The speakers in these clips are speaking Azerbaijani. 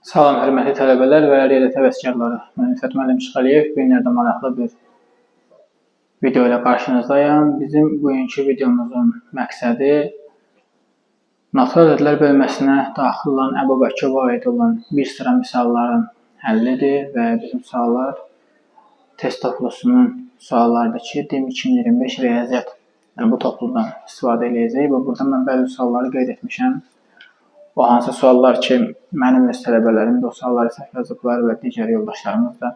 Salam, hörmətli tələbələr və riyaziyyat həvəskarları. Mən İzzət müəllim Çıxaliyev. Bu günlərdə maraqlı bir video ilə qarşınızdayım. Bizim bugünkü videomuzun məqsədi natural ədədlər bölməsinə daxil olan Əbu Bəkirova aid olan bir sıra misalların həllidir və bizim suallar test toplusunun suallarıdır ki, DİM 2025 riyaziyyat, yəni bu topludan istifadə edəcəyik və burada mən bəzi sualları qeyd etmişəm. O hansı suallar ki, mənim öz tələbələrim də o sualları səhv yazıblar və digər yoldaşlarımız da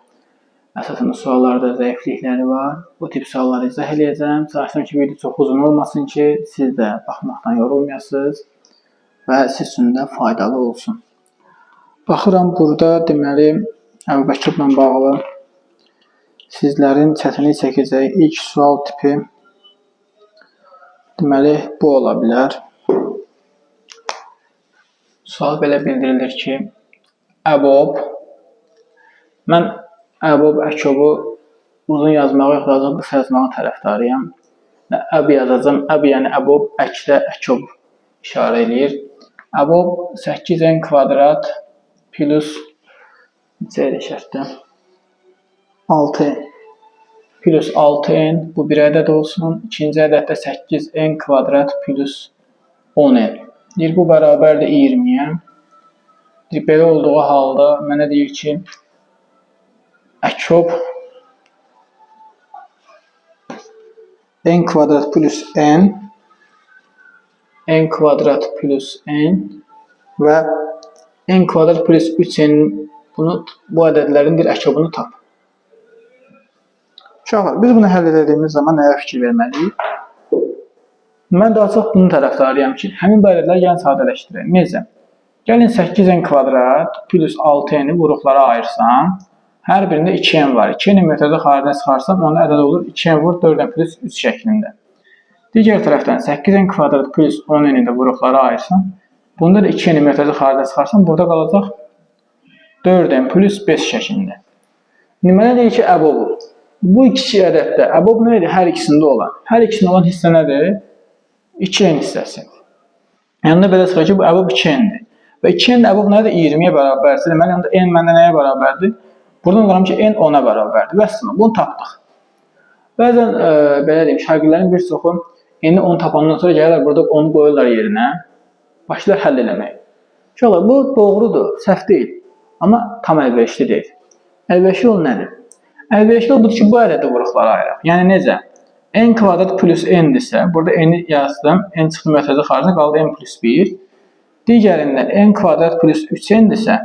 əsasında suallarda zəiflikləri var. Bu tip sualları izah edəcəm. Çalışdım ki, video çox uzun olmasın ki, siz də baxmaqdan yorulmayasınız və siz üçün də faydalı olsun. Baxıram burada, deməli, Əbu Bəkirlə bağlı sizlərin çətinlik çəkəcəyi ilk sual tipi deməli, bu ola bilər. Sual belə bildirilir ki, Əbob, mən Əbob, Əkobu uzun yazmağı yoxlayacaq, qısa yazmağın tərəfdarıyam. Əb yazacağım, Əb yəni Əbob, Əkdə Əkob işarə edir. Əbob 8n kvadrat plus 6n plus 6n, bu bir ədəd olsun. İkinci ədəddə 8n kvadrat plus 10n. Deyir, bu bərabərdir 20-yə. Belə olduğu halda mənə deyir ki, Əkob n kvadrat plus n kvadrat plus n və n kvadrat plus 3n bu ədədlərin bir əkobunu tap. Uşaqlar, biz bunu həll edədiyimiz zaman nəyə fikir verməliyik? Mən daha çox bunun tərəfdarıyam ki, həmin bu ədədləri gəlin sadələşdirək. Necə? Gəlin 8n kvadrat plus 6n-i vuruqlara ayırsan, hər birində 2n var. 2n-i mötərizə xaricinə çıxarsan, onda ədəd olur 2n vur 4n plus 3 şəklində. Digər tərəfdən 8n kvadrat plus 10n-i də vuruqlara ayırsan, bunda da 2n-i mötərizə xaricinə çıxarsan, burada qalacaq 4n plus 5 şəklində. İndi mənə deyir ki, Əbobu. Bu iki ədəddə Əbob nədir? Hər ikisində olan. Hər ikisində olan hissə nədir? 2n hissəsi. Yanında belə çıxır ki, bu Əbob 2n-dir. Və 2n Əbob nədir? 20-yə bərabərdir. Deməli, yanında n məndə nəyə bərabərdir? Buradan qalıram ki, n 10-a bərabərdir. Və aslında bunu tapdıq. Bəzən, belə deyim, şagirdlərin bir çoxu n-i 10 tapandan sonra gəlirlər, burada 10-u qoyurlar yerinə. Başlar həll eləmək. Uşaqlar, bu doğrudur, səhv deyil. Amma tam əlverişli deyil. Əlverişli yol nədir? Əlverişli yol budur ki, bu ədədi vuruqlara ayıraq. Yəni necə? N kvadrat plus n-dirsə, burada n-i yazdım, n çıxdı mötərizə xaricinə, qaldı n plus 1. Digərində n kvadrat plus 3n-dirsə,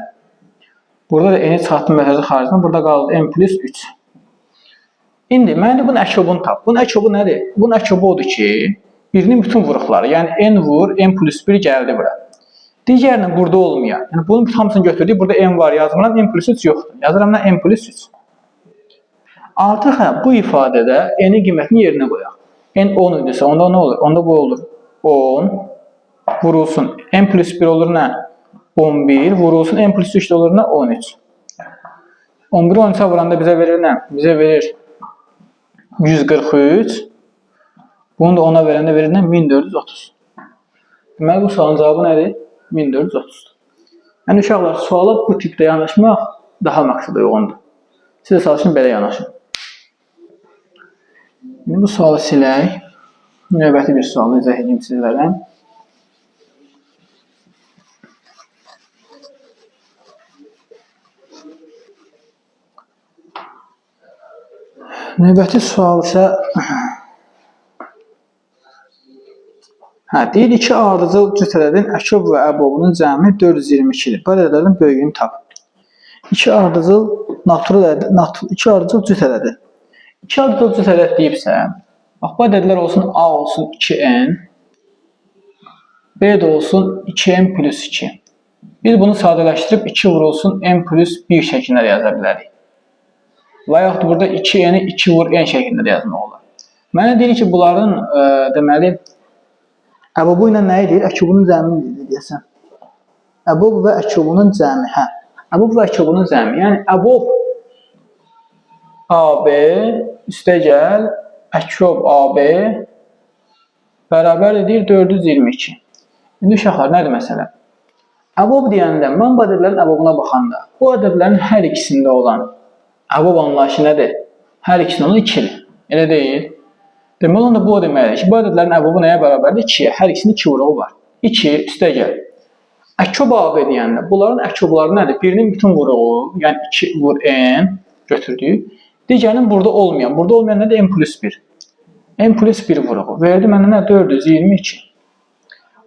burada da n-i çıxartdım mötərizə xaricinə, burada qaldı n plus 3. İndi, mənə bunun əkobunu tap. Bunun əkobu nədir? Bunun əkobu odur ki, birinin bütün vuruqları, yəni n vur, n plus 1 gəldi bura. Digərinin burada olmayan, yəni bunun hamısını götürdük, burada n var, yazmıram, n plus 3 yoxdur. Yazıram n plus 3. Artıq bu ifadədə n-in qiymətini yerinə qoyaq. N 10 idisə, onda nə olur? Onda bu olur 10 vurulsun. N plus 1 olur nə? 11 vurulsun. N plus 3 olur nə? 13. 11 13-ə vuranda bizə verir nə? Bizə verir 143. Bunu da 10-a verəndə verir nə? 1430. Deməli, bu sualın cavabı nədir? 1430. Yəni, uşaqlar, suala bu tipdə yanaşmaq daha məqsədə uyğundur. Siz də çalışın, belə yanaşın. Bu sualı silək. Növbəti bir sualı izah edeyim sizlərə. Növbəti sual isə deyir, iki ardıcıl cüt ədədin Əkob və Əbobunun cəmi 422-dir. Bu ədədlərin böyüyünü tap. İki ardıcıl cüt ədədi. 2 ardıcıl cüt ədəd deyibsə, bax, bu ədədlər olsun A olsun 2n, B də olsun 2n plus 2. Biz bunu sadələşdirib 2 vurulsun n plus 1 şəklində yaza bilərik. Və yaxud burada 2n-i 2 vur n şəklində yazmaq olar. Mənə deyir ki, bunların deməli, Əbobu ilə nə edir? Əkobunun cəmini edir, deyəsən. Əbob və əkobunun cəmi, Əbob və əkobunun cəmi, yəni Əbob AB üstəgəl Əkob AB bərabər edir 422. İndi uşaqlar, nədir məsələ? Əbob deyəndə, mən bu ədədlərin əbobuna baxanda, bu ədədlərin hər ikisində olan əbob anlayışı nədir? Hər ikisində olan 2-dir. Elə deyil. Deməli, onda bu o deməkdir ki, bu ədədlərin əbobu nəyə bərabərdir? 2-yə. Hər ikisinin 2 vuruğu var. 2 üstə gəl. Əkob AB deyəndə, bunların əkobları nədir? Birinin bütün vuruğu, yəni 2 vur n götürdük. Digərinin burada olmayan nədir? n plus 1. n plus 1 vuruğu. Verdi mənə nə? 422.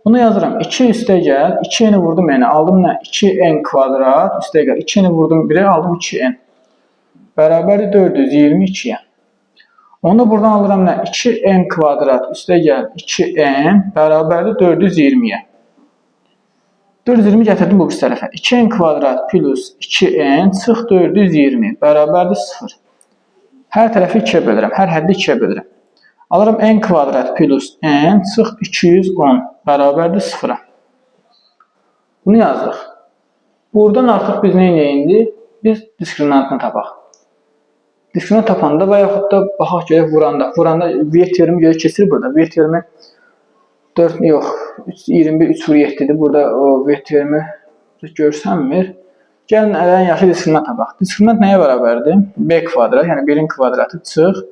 Bunu yazıram. 2 üstə gəl. 2n'ı vurdum n. Aldım nə? 2n kvadrat üstə gəl. 2n'ı vurdum 1'ə. Aldım 2n. Bərabərdir 422'yə. Onu buradan alıram nə? 2n kvadrat üstə gəl. 2n bərabərdir 420'yə. 420 gətirdim bu bir tərəfə. 2n kvadrat plus 2n çıx 420 bərabərdir 0. Hər tərəfi 2'yə bölürəm. Hər həddi 2'yə bölürəm. Alıram n kvadrat plus n çıx 210 bərabərdir 0'a. Bunu yazdıq. Buradan artıq biz nə indi? Biz diskriminantını tapaq. Diskriminant tapanda və yaxud da baxaq görək vuranda. Vuranda v terimi görək keçir burada. V terimi 4 yox, 21 3 vur 7'dir. Burada o v terimi görsənmir. Gəlin ən yaxşı diskriminant tapaq. Diskriminant nəyə bərabərdir? B kvadrat, yəni 1'in kvadratı çıx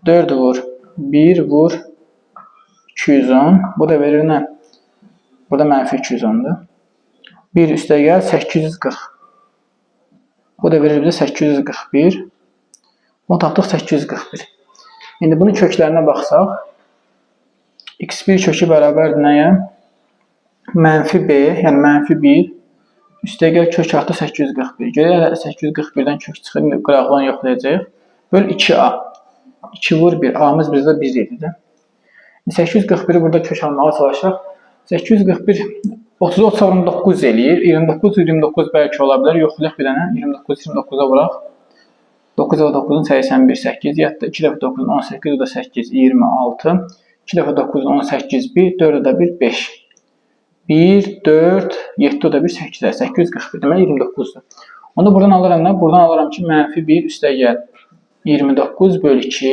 4 vur 1 vur 210. Bu da verir nə? Burada mənfi 210'dur. 1 üstə gəl 840. Bu da verir bizə 841. Bunu tapdıq 841. İndi bunun köklərinə baxsaq. x1 kökü bərabərdir nəyə? Mənfi b, yəni mənfi 1. Üstə gəl kök artı 841. Görək 841'dən kök çıxır. İndi qıraqdan yoxlayacaq. Böl 2a. 2 vur 1. A'mız bizdə 1 idi. 841'i burada kök almağa çalışaq. 841 30'u 29 eləyir. 29 bəlkə ola bilər. Yoxlayaq bir dənə. 29'a vuraq. 9 və 9'un 81, 8. Yatda 2 dəfə 9'un 18, o da 8, 26. 2 dəfə 9'un 18, 1, 4 da 1, 5. 1, 4, 7 o da 1, 8, 841. Deməli 29'dur. Onu buradan alıram nə? Buradan alıram ki, mənfi 1 üstə gəl. 29 bölü 2.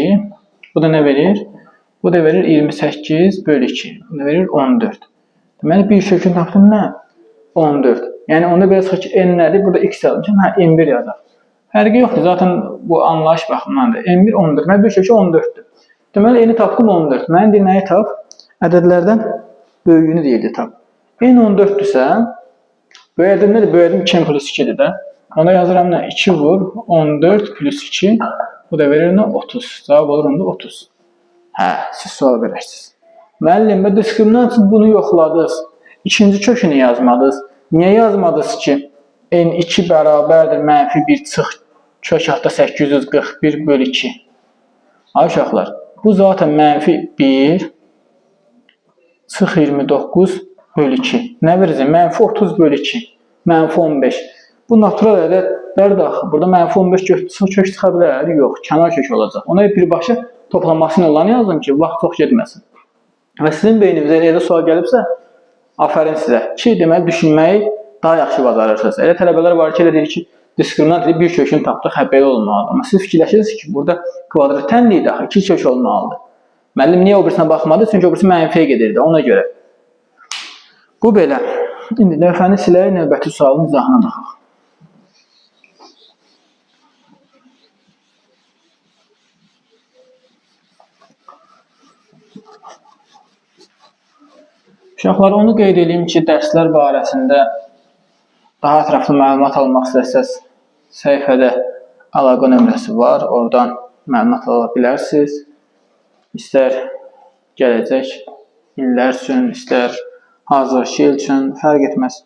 Bu da nə verir? Bu da verir 28 bölü 2. Bu da verir 14. Deməli bir kökünü tapdım nə? 14. Yəni onda belə çıxır ki, n nədir? Burada x yazmışam. Hə, n1 yazaq. Fərqi yoxdur. Zaten bu anlayış baxımındandır. n1 14. Deməli bir kökü 14'dür. Deməli n-i tapdım 14. Mənim deyil nəyi tap? Ədədlərdən böyüyünü deyildi tap. n 14'dürsə, böyüyədim nədir? Böyüyədim 2n plus 2'dir də. Onda yazıram nə? 2 vur 14 plus 2. Bu da verir nə? 30. Cavab olur onda 30. Hə, siz sual verərsiniz. Müəllim, və diskriminant üçün bunu yoxladınız. İkinci kökünü yazmadınız. Niyə yazmadınız ki, n2 bərabərdir mənfi 1 çıx kök altda 841 bölü 2. Ay uşaqlar, bu zaten mənfi 1 çıx 29 bölü 2. Nə verəcək? Mənfi 30 bölü 2. Mənfi 15. Bu natural ədədlər daxil. Burada mənfi 15 kök çıxa bilər? Yox, kənar kök olacaq. Ona birbaşa toplanmasını olanı yazdım ki, vaxt çox getməsin. Və sizin beyninizə elə sual gəlibsə, afərin sizə ki, deməli, düşünməyi daha yaxşı bacarırsınız. Elə tələbələr var ki, elə deyir ki, diskriminant ilə bir kökünü tapdıq, hə, belə olmalıdır. Amma siz fikirləşirsiniz ki, burada kvadrat tənliyi daxil 2 kök olmalıdır. Müəllim niyə o birisine baxmadı? Çünki o birisi mənfiyə gedirdi, ona görə. Bu belə. İndi lövhəni silək, növbəti sualın izahına baxaq. Uşaqlar, onu qeyd edeyim ki, dərslər barəsində daha ətraflı məlumat almaq istəsəz, səhifədə əlaqə nömrəsi var, oradan məlumat ala bilərsiniz. İstər gələcək illər üçün, istər hazırki il üçün, fərq etməz.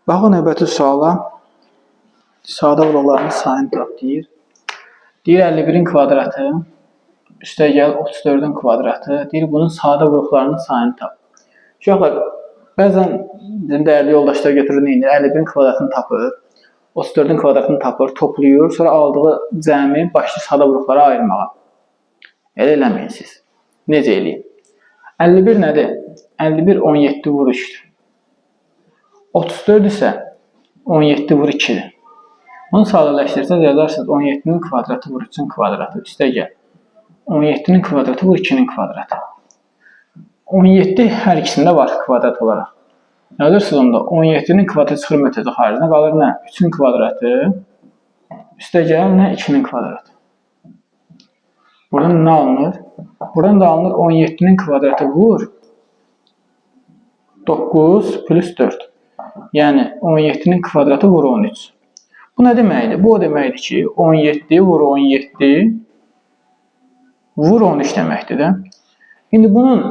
Baxın, növbəti suala. Sadə vuruqlarının sayını tap deyir. Deyir 51'in kvadratı, üstə gəl 34'ün kvadratı. Deyir bunun sadə vuruqlarının sayını tap. Uşaqlar, bəzən dəyərli yoldaşlar götürür neyini? 51'in kvadratını tapır, 34'ün kvadratını tapır, toplayır, sonra aldığı cəmi başlı sadə vuruqlara ayırmağa. Elə eləməyin siz. Necə eləyin? 51 nədir? 51 17 vur 3'dür. 34 isə 17 vur 2'dir. Bunu sadələşdirsəz yazarsınız 17'nin kvadratı vur 3'ün kvadratı. Üstə gəl. 17'nin kvadratı vur 2'nin kvadratı. 17 hər ikisində var kvadrat olaraq. Yazırsınız onda 17-nin kvadratı çıxır mütərizə xaricinə qalır nə? 3-ün kvadratı üstə gəlir nə? 2-nin kvadratı. Buradan nə alınır? Buradan da alınır 17-nin kvadratı vur 9 plus 4. Yəni 17-nin kvadratı vur 13. Bu nə deməkdir? Bu o deməkdir ki, 17 vur 17 vur 13 deməkdir də. İndi bunun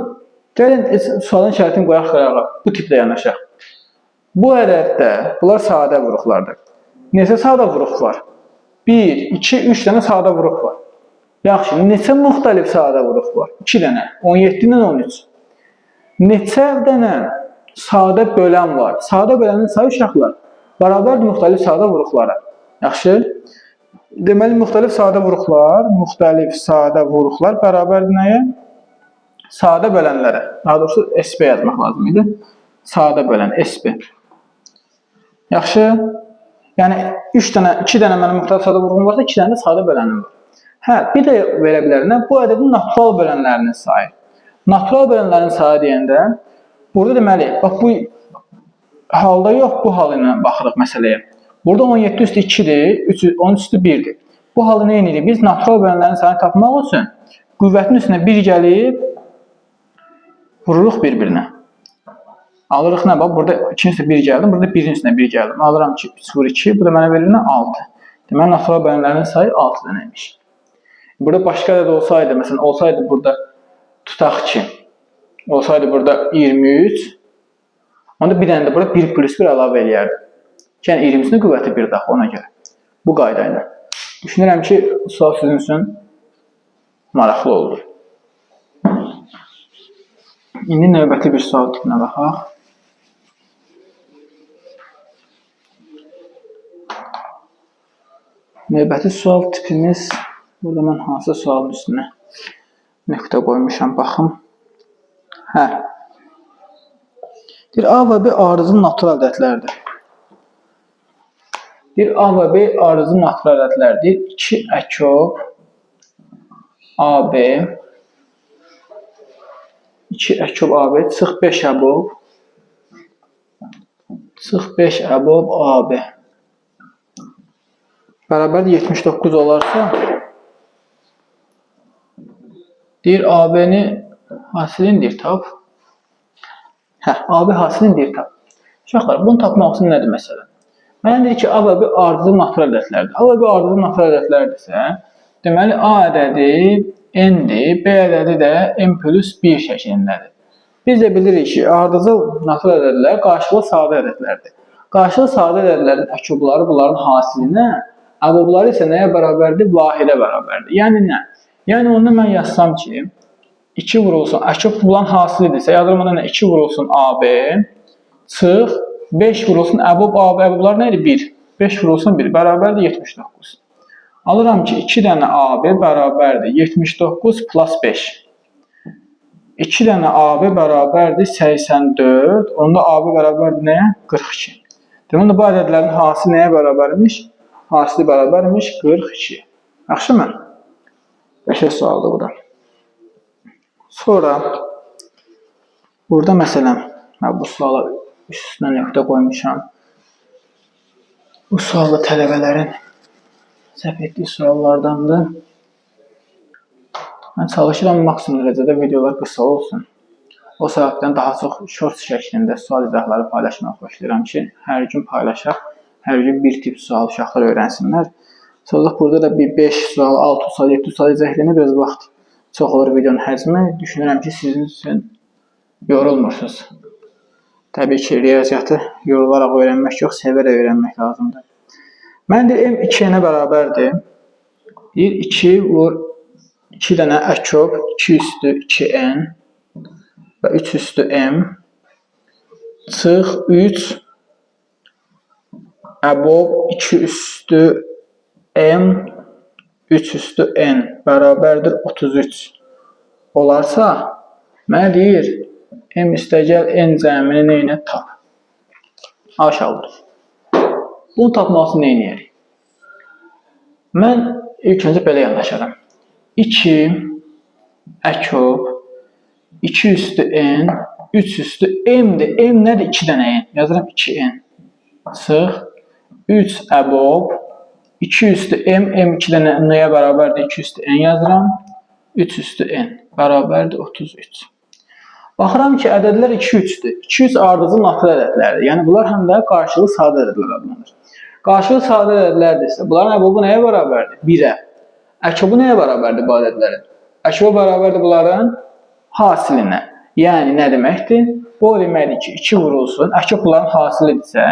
gəlin sualın şərtini qoyaq qırağa. Bu tiplə yanaşaq. Bu ədəddə bunlar sadə vuruqlardır. Neçə sadə vuruq var? 1, 2, 3 dənə sadə vuruq var. Yaxşı, neçə müxtəlif sadə vuruq var? 2 dənə. 17-dən 13. Neçə dənə sadə bölən var? Sadə bölənin sayı uşaqlar bərabərdir müxtəlif sadə vuruqlara. Yaxşı. Deməli, müxtəlif sadə vuruqlar bərabərdir nəyə? Sadə bölənlərə. Daha doğrusu SP yazmaq lazım idi. Sadə bölən SP. Yaxşı. Yəni 2 dənə mənim müxtəlif sadə vuruğum varsa, 2 dənə də sadə bölənim var. Hə, bir də verə bilərlər. Bu ədədin natural bölənlərinin sayı. Natural bölənlərin sayı deyəndə burada deməli, bax bu halda yox, bu hal ilə baxırıq məsələyə. Burada 17 üstü 2-dir, 13 üstü 1-dir. Bu halı nə edirik? Biz natural bölənlərin sayını tapmaq üçün qüvvətin üstünə 1 gəlib vururuq bir-birinə. Alırıq nə? Bax, burada 2-nin üstünə 1 gəldim, burada 1-in üstünə 1 gəldim. Alıram ki, 3 vur 2, bu da mənə verir nə? 6. Deməli, natural bölənlərin sayı 6 dənəymiş. Burada başqa ədəd olsaydı, məsələn, olsaydı burada tutaq ki, olsaydı burada 23, onda bir dənə də burada 1 plus 1 əlavə eləyərdim. Yəni 20-sinin qüvvəti 1 daxil ona görə. Bu qayda ilə. Düşünürəm ki, sual sizin üçün maraqlı olur. İndi növbəti bir sual tipinə baxaq. Növbəti sual tipimiz, burada mən hansı sualın üstünə nöqtə qoymuşam, baxım. Hə. Deyir, A və B arızın natural ədədlərdir. Deyir, A və B arızın natural ədədlərdir. 2 əkop AB 2 əkop AB çıx 5 əbob çıx 5 əbob AB bərabər 79 olarsa deyir, AB-ni hasilindir tap. Hə, AB hasilindir tap. Uşaqlar, bunu tapmaq üçün nədir məsələ? Mənə deyir ki, A və B ardıcıl natural ədədlərdir. A və B ardıcıl natural ədədlərdirsə, deməli A ədədi N-dir, B ədədi də N plus 1 şəklindədir. Biz də bilirik ki, ardıcıl natural ədədlər qarşılıqlı sadə ədədlərdir. Qarşılıqlı sadə ədədlərin əkobları bunların hasilinə, əbobları isə nəyə bərabərdir? Vahidə bərabərdir. Yəni nə? Yəni onda mən yazsam ki, 2 vurulsun, əkob bulan hasilidirsə, yazılmadan 2 vurulsun AB, çıx 5 vurulsun əbob AB, əboblar nə idi? 1. 5 vurulsun 1, bərabərdir 79. Alıram ki, 2 dənə AB bərabərdir 79 plus 5. 2 dənə AB bərabərdir 84, onda AB bərabərdir nəyə? 42. Deməli, bu ədədlərin hasili nəyə bərabərmiş? Hasili bərabərmiş 42. Yaxşı mı? Qəşəng sualdır bu da. Sonra, burada məsələn, bu suala üstünə nöqtə qoymuşam. Bu sual da tələbələrin səhv etdiyi suallardandır. Mən çalışıram maksimum dərəcədə videolar qısa olsun. O səbəbdən daha çox short şəklində sual izahları paylaşmaq xoşlayıram ki, hər gün paylaşaq, hər gün bir tip sual uşaqlar öyrənsinlər. Sonra burada da bir 5 sual, 6 sual, 7 sual izah edəndə biraz vaxt çox olur videonun həcmi. Düşünürəm ki, sizin üçün yorulmursunuz. Təbii ki, riyaziyyatı yorularaq öyrənmək yox, sevərək öyrənmək lazımdır. Mən deyir, M 2 n-ə bərabərdir. Deyir, 2 vur 2 dənə əkob 2 üstü 2n və 3 üstü m çıx 3 əbob 2 üstü m 3 üstü n bərabərdir 33 olarsa, mənə deyir, m üstəgəl n cəmini neynə tap? Aşağıdır. Bunu tapmaq üçün neynəyərik? Mən ilk öncə belə yanaşaram. 2 əkob 2 üstü n 3 üstü m-dir. M nədir? 2 dənə n. Yazıram 2n. Sıx 3 əbob 2 üstü m. M 2 dənə n-yə bərabərdir. 2 üstü n yazıram. 3 üstü n bərabərdir 33. Baxıram ki, ədədlər 2-3-dür. 2-3 ardıcıl nafil ədədlərdir. Yəni, bunlar həm də qarşılığı sadə ədədlər adlanır. Qarşılığı sadə ədədlərdirsə, bunların əbobu nəyə bərabərdir? 1-ə. Əkobu nəyə bərabərdir bu ədədlərin? Əkobu bərabərdir bunların hasilinə. Yəni, nə deməkdir? Bu deməkdir ki, 2 vurulsun. Əkob bunların hasilidirsə,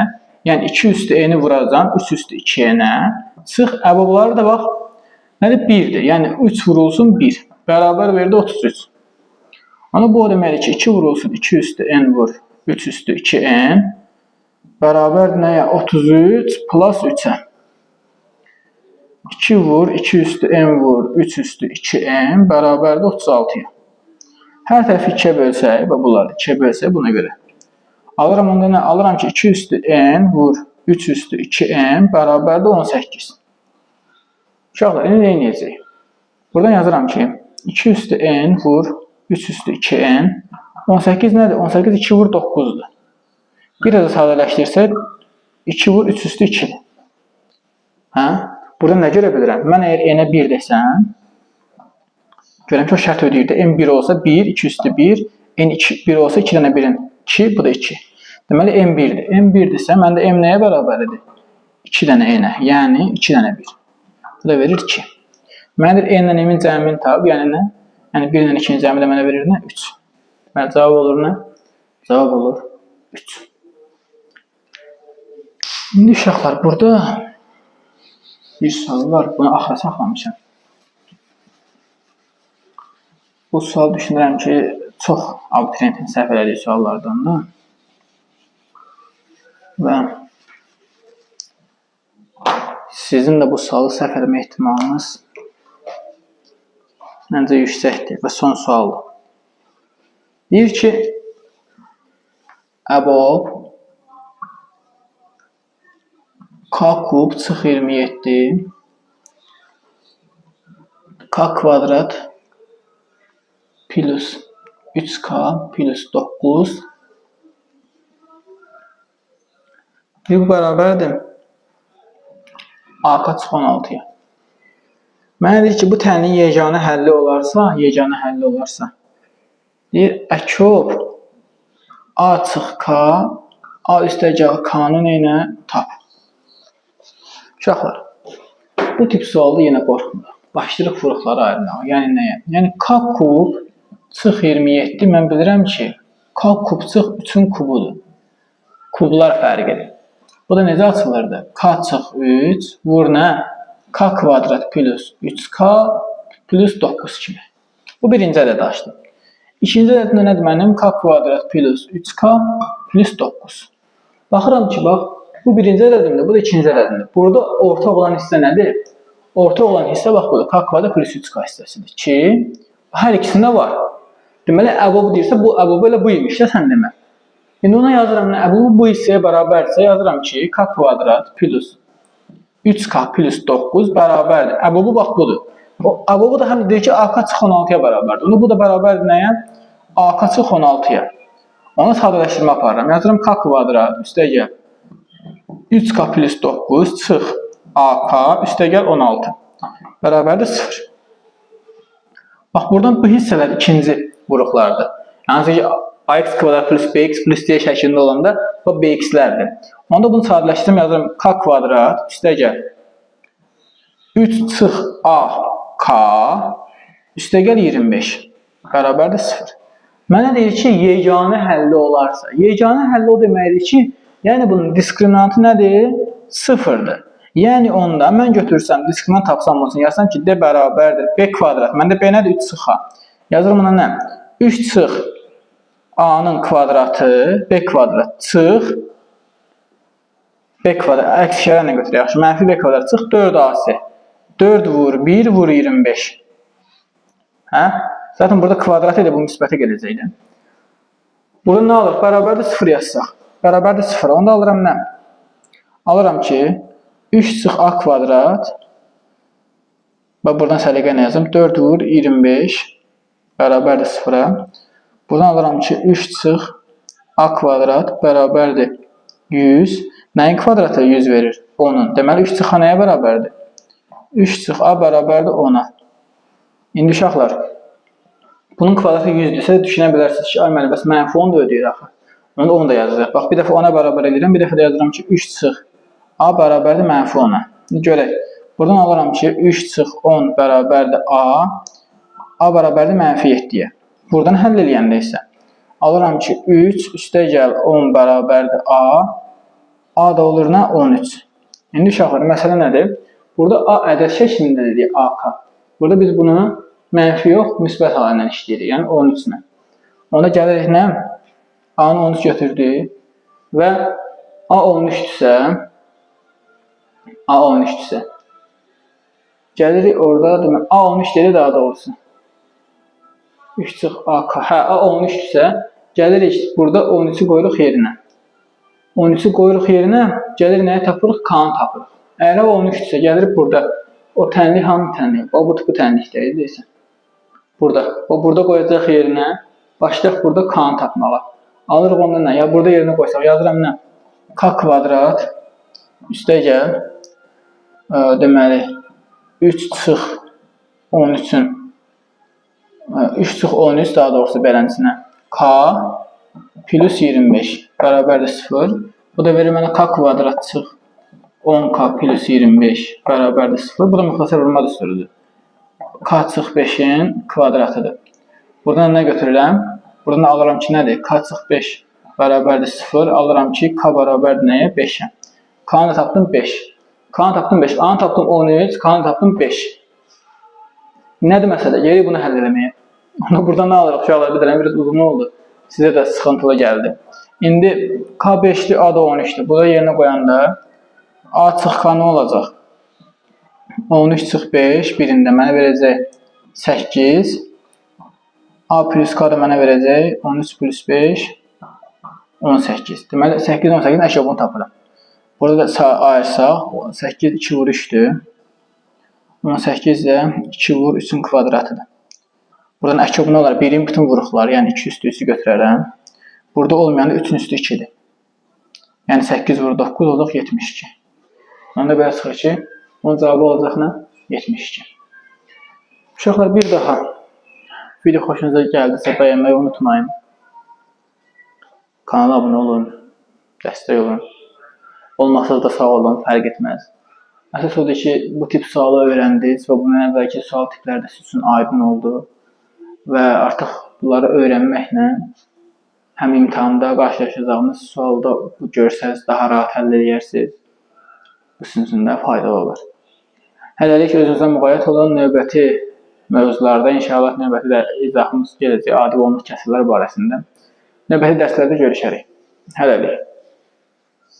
yəni 2 üstü n-i vuracam, 3 üstü 2n-ə. Sıx əbobları da bax, nədir? 1-dir. Yəni, 3 vurulsun 1. Bərabər verdi 33. Ana bu deməkdir ki, 2 vurulsun 2 üstü n vur 3 üstü 2n bərabərdir nəyə? 33 plus 3-ə. 2 vur 2 üstü n vur 3 üstü 2n bərabərdir 36-ya. Hər tərəfi 2-yə bölsək, və bunları 2-yə bölsək buna görə. Alıram onda nə? Alıram ki, 2 üstü n vur 3 üstü 2n bərabərdir 18. Uşaqlar, indi nə edəcəyik? Buradan yazıram ki, 2 üstü n vur 3 üstü 2n. 18 nədir? 18 2 vur 9-dur. Bir də sadələşdirsək, 2 vur 3 üstü 2-dir. Hə? Burada nə görə bilirəm? Mən əgər n-ə 1 desəm, görəm ki, o şərt ödəyir də. n 1 olsa 1, 2 üstü 1, n 1 olsa 2 dənə 1-in 2, bu da 2. Deməli, n 1-dir. n 1 desə, məndə m nəyə bərabərdir? 2 dənə n-ə, yəni 2 dənə 1. Bu da verir 2. Mənədir n-lə m-in cəmini tab, yəni nə? Yəni 1 ilə 2-nin cəmi də mənə verir nə? 3. Deməli, cavab olur nə? Cavab olur 3. İndi uşaqlar, burada bir sual var. Bunu axıra saxlamışam. Bu sual düşünürəm ki, çox abituriyentin səhv elədiyi suallardan da. Və sizin də bu sualı səhv eləmə ehtimalınız məncə yüksəkdir və son sualdır. Deyir ki, əbob k kub çıx 27 k kvadrat plus 3k plus 9 bu bərabərdir AK çıx 16-ya. Mənə deyir ki, bu tənin yeganə həlli olarsa, deyir, əkob A çıx K, A üstəgəl K-nın ilə tap. Uşaqlar, bu tip sualda yenə qorxmuruq. Başlayırıq furuqları ayırmağa. Yəni nəyə? Yəni K kub çıx 27, mən bilirəm ki, K kub çıx 3-ün kubudur. Kublar fərqidir. Bu da necə açılırdı? K çıx 3 vur nə? K kvadrat plus 3K plus 9 kimi. Bu birinci ədəd açdım. İkinci ədədində nədir mənim? K kvadrat plus 3K plus 9. Baxıram ki, bax, bu birinci ədədimdir, bu da ikinci ədədimdir. Burada ortaq olan hissə nədir? Ortaq olan hissə, bax, burada K kvadrat plus 3K hissəsidir ki, hər ikisində var. Deməli, əbob deyirsə, bu əbob elə bu imiş də sən demə. İndi ona yazıram, əbob bu hissəyə bərabərdirsə, yazıram ki, K kvadrat plus 3K plus 9 bərabərdir. Əbobu bax budur. O əbobu da həm deyir ki, AK çıx 16-ya bərabərdir. Onu bu da bərabərdir nəyə? AK çıx 16-ya. Ona sadələşdirmə aparıram. Yazıram K kvadrat üstəgəl 3K plus 9 çıx AK üstəgəl 16 bərabərdir 0. Bax, buradan bu hissələr ikinci vuruqlardır. Yəni ki, AX kvadrat plus BX plus D şəklində olanda bu BX-lərdir. Onda bunu sadələşdirəm, yazıram K kvadrat üstəgəl 3 çıx AK üstəgəl 25 bərabərdir 0. Mənə deyir ki, yeganə həlli olarsa. Yeganə həlli o deməkdir ki, yəni bunun diskriminantı nədir? 0-dır. Yəni onda mən götürsəm, diskriminant tapsam olsun, yazsam ki, D bərabərdir B kvadrat. Məndə B nədir? 3 çıx A. Yazıram ona nə? 3 çıx A-nın kvadratı B kvadrat çıx B kvadrat, əks işarə ilə götürək. Yaxşı, mənfi B kvadrat çıx 4AC. 4 vur 1 vur 25. Hə? Zaten burada kvadrat ilə bu müsbətə gələcəkdir. Burada nə alır? Bərabərdir 0 yazsaq. Bərabərdir 0. Onda alıram nə? Alıram ki, 3 çıx A kvadrat. Bax, buradan səliqə nə yazım? 4 vur 25 bərabərdir 0-a. Buradan alıram ki 3 çıx a kvadrat bərabərdir 100. Nəyin kvadratı 100 verir? 10'un. Deməli 3 çıx a nəyə bərabərdir? 3 çıx a bərabərdir 10'a. İndi uşaqlar, bunun kvadratı 100-dürsə düşünə bilərsiniz ki, ay müəllim, bəs mənfi 10 da ödəyir axı. Onu da 10 da yazacaq. Bax, bir dəfə 10'a bərabər edirəm, bir dəfə də yazıram ki, 3 çıx a bərabərdir mənfi 10'a. İndi görək. Buradan alıram ki, 3 çıx 10 bərabərdir a. A bərabərdir mənfi 7'yə. Buradan həll eləyəndə isə alıram ki, 3 üstə gəl 10 bərabərdir a. A da olur nə? 13. İndi uşaqlar, məsələ nədir? Burada a ədəd şəklində dedik AK. Burada biz bunu mənfi yox, müsbət halı ilə işləyirik. Yəni 13 ilə. Onda gəlirik nə? A-nı 13 götürdük və A 13-dürsə gəlirik orada demək A 13 deyirik daha doğrusu. 3 çıx AK. Hə, A 13-dürsə gəlirik burada 13'ü qoyuruq yerinə. 13'ü qoyuruq yerinə, gəlirik nəyə tapırıq? K-nı tapırıq. Əgər A 13-dürsə gəlirik burada o tənlik hanı tənlik? O bu tənlikdə deyirsən. Burada. O burada qoyacaq yerinə, başlayaq burada K-nı tapmağa. Alırıq onda nə? Ya burada yerinə qoysaq, yazıram nə? K kvadrat üstə gəl. Deməli 3 çıx 13'ün 3 çıx 13 daha doğrusu beləsinə K plus 25 bərabərdir 0. Bu da verir mənə K kvadrat çıx 10K plus 25 bərabərdir 0. Bu da müxtəsər vurma düsturudur. K çıx 5'in kvadratıdır. Buradan nə götürürəm? Buradan alıram ki, nədir? K çıx 5 bərabərdir 0. Alıram ki, K bərabərdir nəyə? 5'ə. K-nı tapdım 5. K-nı tapdım 5. A-nı tapdım 13. K-nı tapdım 5. Nədir məsələ? Geri bunu həll eləməyə. Onda buradan nə alırıq? Uşaqlar bildirəm, biraz uzun oldu. Sizə də sıxıntılı gəldi. İndi K 5'dir, A da 13'dir. Burada yerinə qoyanda A çıx K nə olacaq? 13 çıx 5 birində mənə verəcək 8. A plus K da mənə verəcək 13 plus 5 18. Deməli 8 18-in əşyabını tapıram. Burada da ayırsaq 8 2 vur 3'dür. 18 də 2 vur 3'ün kvadratıdır. Buradan əşyabını olar 1'in bütün vuruqları, yəni 2 üstü 3'ü götürərəm. Burada olmayan da 3'ün üstü 2'dir. Yəni 8 vur 9 olacaq 72. Onda belə çıxır ki, onun cavabı olacaq nə? 72. Uşaqlar, bir daha video xoşunuza gəldisə bəyənməyi unutmayın. Kanala abunə olun, dəstək olun. Olmaqsız da sağ olun, fərq etməz. Əsas odur ki, bu tip sualı öyrəndiniz və bundan əvvəlki sual tipləri də sizin üçün aydın oldu. Və artıq bunları öyrənməklə həm imtahanda qarşılaşacağınız sualda görsəniz daha rahat həll edərsiniz. Bu sizin üçün də faydalı olur. Hələlik özünüzə müğayət olun. Növbəti mövzularda inşallah növbəti izahımız gələcək adi olmuş kəsrlər barəsində. Növbəti dərslərdə görüşərik. Hələlik.